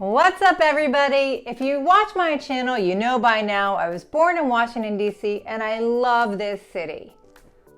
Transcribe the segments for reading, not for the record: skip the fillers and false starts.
What's up, everybody? If you watch my channel, you know by now I was born in Washington, D.C. and I love this city.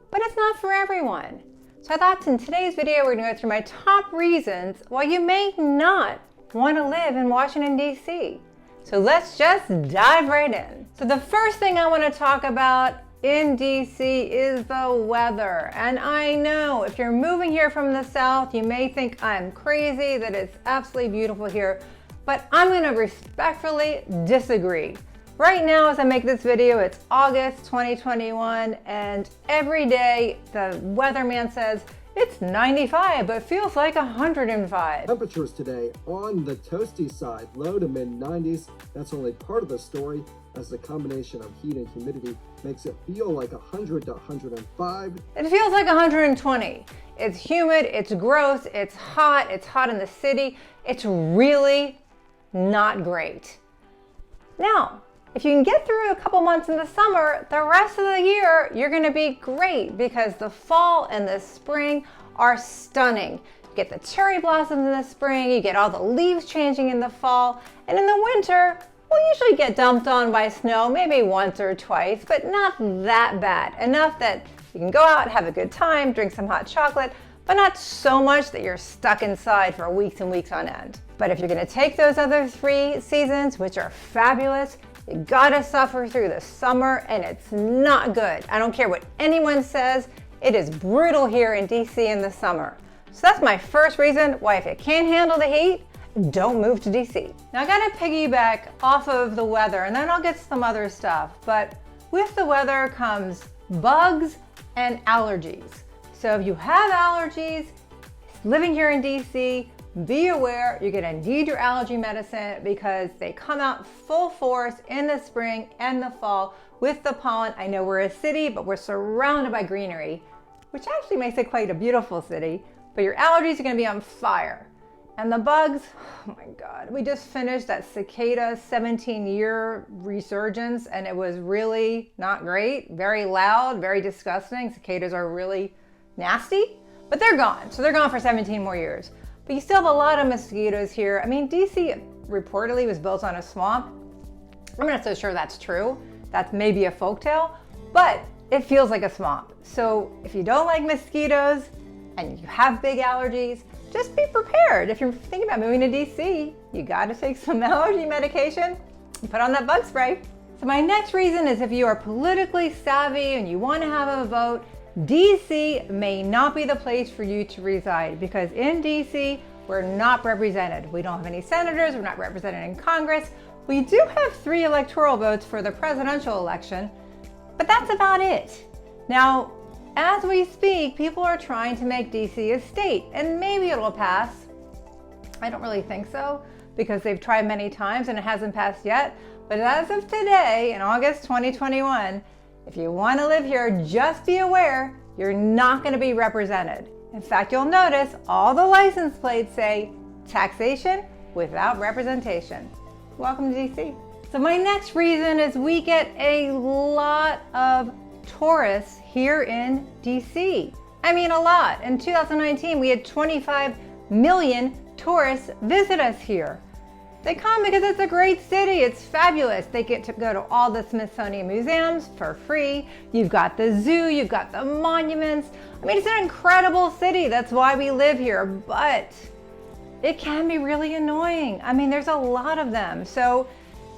But it's not for everyone. So I thought in today's video we're going to go through my top reasons why you may not want to live in Washington, D.C. So let's just dive right in. So the first thing I want to talk about in D.C. is the weather. And I know if you're moving here from the south, you may think I'm crazy, that it's absolutely beautiful here. But I'm going to respectfully disagree. Right now, as I make this video, it's August 2021, and every day the weatherman says it's 95, but feels like 105. Temperatures today on the toasty side, low to mid 90s. That's only part of the story, as the combination of heat and humidity makes it feel like 100 to 105. It feels like 120. It's humid, it's gross, it's hot in the city. It's really not great. Now, if you can get through a couple months in the summer, the rest of the year, you're gonna be great because the fall and the spring are stunning. You get the cherry blossoms in the spring, you get all the leaves changing in the fall, and in the winter, we'll usually get dumped on by snow, maybe once or twice, but not that bad. Enough that you can go out, have a good time, drink some hot chocolate, but not so much that you're stuck inside for weeks and weeks on end. But if you're gonna take those other three seasons, which are fabulous, you gotta suffer through the summer, and it's not good. I don't care what anyone says, it is brutal here in DC in the summer. So that's my first reason why if you can't handle the heat, don't move to DC. Now I gotta piggyback off of the weather, and then I'll get to some other stuff, but with the weather comes bugs and allergies. So if you have allergies, living here in DC, be aware you're gonna need your allergy medicine because they come out full force in the spring and the fall with the pollen. I know we're a city, but we're surrounded by greenery, which actually makes it quite a beautiful city, but your allergies are gonna be on fire. And the bugs, oh my God, we just finished that cicada 17-year resurgence and it was really not great, very loud, very disgusting. Cicadas are really nasty, but they're gone. So they're gone for 17 more years. But you still have a lot of mosquitoes here. I mean, DC reportedly was built on a swamp. I'm not so sure that's true. That's maybe a folktale, but it feels like a swamp. So if you don't like mosquitoes and you have big allergies, just be prepared. If you're thinking about moving to DC, you gotta take some allergy medication and put on that bug spray. So my next reason is if you are politically savvy and you wanna have a vote, DC may not be the place for you to reside because in DC, we're not represented. We don't have any senators, we're not represented in Congress. We do have 3 electoral votes for the presidential election, but that's about it. Now, as we speak, people are trying to make DC a state, and maybe it'll pass. I don't really think so because they've tried many times and it hasn't passed yet. But as of today, in August 2021, if you want to live here, just be aware you're not going to be represented. In fact, you'll notice all the license plates say taxation without representation. Welcome to DC. So my next reason is we get a lot of tourists here in DC. I mean, a lot. In 2019, we had 25 million tourists visit us here. They come because it's a great city, it's fabulous. They get to go to all the Smithsonian museums for free. You've got the zoo, you've got the monuments. I mean, it's an incredible city, that's why we live here, but it can be really annoying. I mean, there's a lot of them. So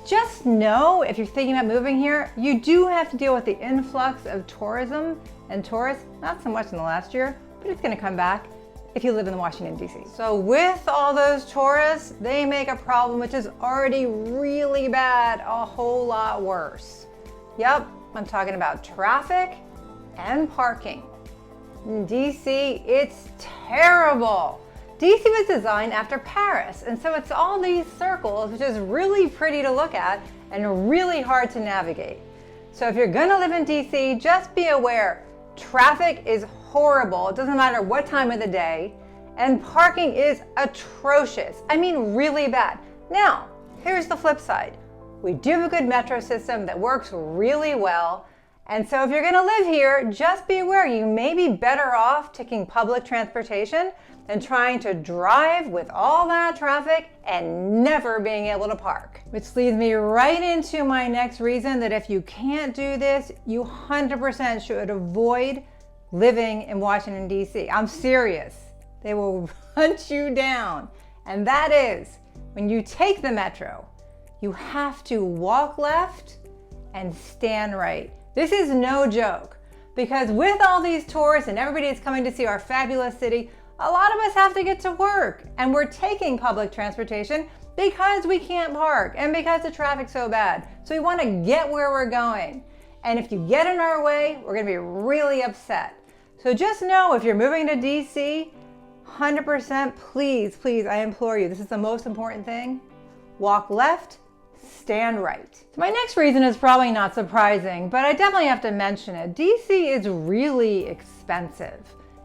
just know if you're thinking about moving here, you do have to deal with the influx of tourism and tourists, not so much in the last year, but it's gonna come back if you live in Washington, D.C. So with all those tourists, they make a problem which is already really bad a whole lot worse. Yep, I'm talking about traffic and parking. In D.C., it's terrible. D.C. was designed after Paris, and so it's all these circles, which is really pretty to look at and really hard to navigate. So if you're gonna live in D.C., just be aware, traffic is horrible. It doesn't matter what time of the day, and parking is atrocious. I mean, really bad. Now, here's the flip side. We do have a good metro system that works really well, And so if you're gonna live here, just be aware you may be better off taking public transportation than trying to drive with all that traffic and never being able to park. Which leads me right into my next reason that if you can't do this, you 100% should avoid living in Washington, D.C. I'm serious. They will hunt you down. And that is, when you take the metro, you have to walk left and stand right. This is no joke, because with all these tourists and everybody that's coming to see our fabulous city, a lot of us have to get to work, and we're taking public transportation because we can't park and because the traffic's so bad. So we want to get where we're going. And if you get in our way, we're going to be really upset. So just know if you're moving to DC, 100%, please, I implore you, this is the most important thing. Walk left, stand right. So my next reason is probably not surprising, but I definitely have to mention it. DC is really expensive.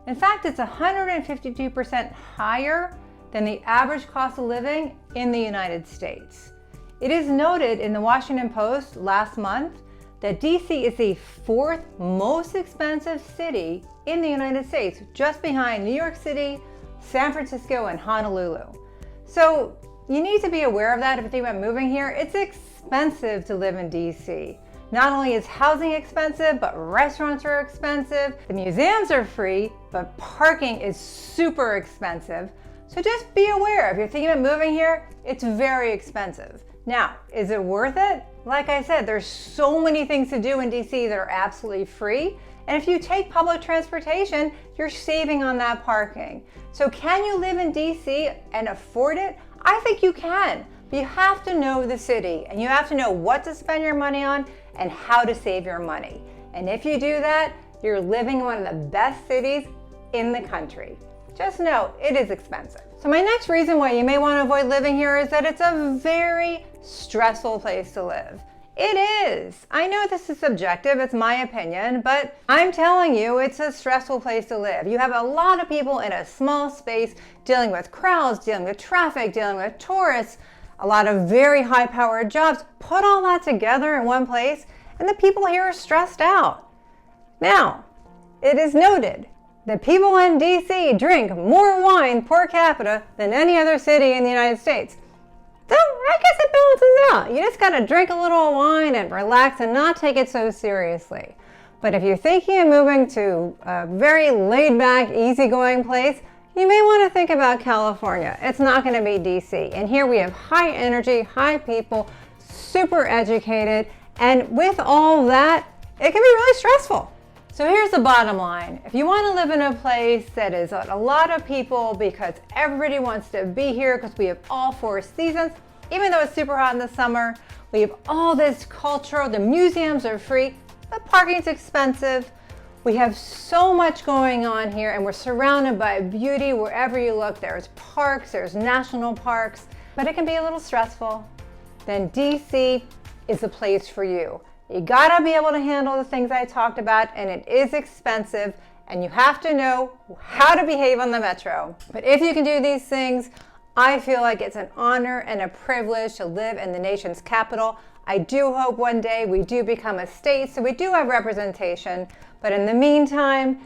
In fact, it's 152% higher than the average cost of living in the United States. It is noted in the Washington Post last month that DC is the 4th most expensive city in the United States, just behind New York City, San Francisco, and Honolulu. So you need to be aware of that if you think about moving here. It's expensive to live in DC. Not only is housing expensive, but restaurants are expensive. The museums are free, but parking is super expensive. So just be aware, if you're thinking about moving here, it's very expensive. Now, is it worth it? Like I said, there's so many things to do in DC that are absolutely free. And if you take public transportation, you're saving on that parking. So can you live in DC and afford it? I think you can. But you have to know the city, and you have to know what to spend your money on and how to save your money. And if you do that, you're living in one of the best cities in the country. Just know it is expensive. So my next reason why you may want to avoid living here is that it's a very stressful place to live. It is. I know this is subjective, it's my opinion, but I'm telling you, it's a stressful place to live. You have a lot of people in a small space dealing with crowds, dealing with traffic, dealing with tourists, a lot of very high-powered jobs. Put all that together in one place, and the people here are stressed out. Now, it is noted that people in DC drink more wine per capita than any other city in the United States. So I guess it balances out. You just gotta drink a little wine and relax and not take it so seriously. But if you're thinking of moving to a very laid-back, easygoing place, you may want to think about California. It's not going to be DC. And here we have high energy, high people, super educated, and with all that, it can be really stressful. So here's the bottom line. If you want to live in a place that is a lot of people because everybody wants to be here because we have all 4 seasons, even though it's super hot in the summer, we have all this culture, the museums are free, but parking's expensive. We have so much going on here, and we're surrounded by beauty wherever you look. There's parks, there's national parks, but it can be a little stressful. Then DC is the place for you. You gotta be able to handle the things I talked about, and it is expensive, and you have to know how to behave on the metro. But if you can do these things, I feel like it's an honor and a privilege to live in the nation's capital. I do hope one day we do become a state, so we do have representation. But in the meantime,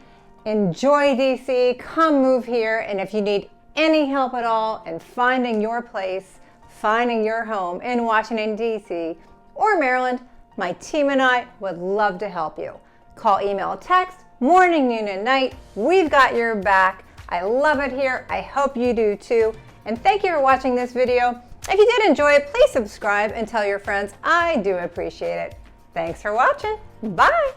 enjoy DC, come move here, and if you need any help at all in finding your place, finding your home in Washington, D.C. or Maryland, my team and I would love to help you. Call, email, text, morning, noon, and night. We've got your back. I love it here. I hope you do too. And thank you for watching this video. If you did enjoy it, please subscribe and tell your friends. I do appreciate it. Thanks for watching. Bye.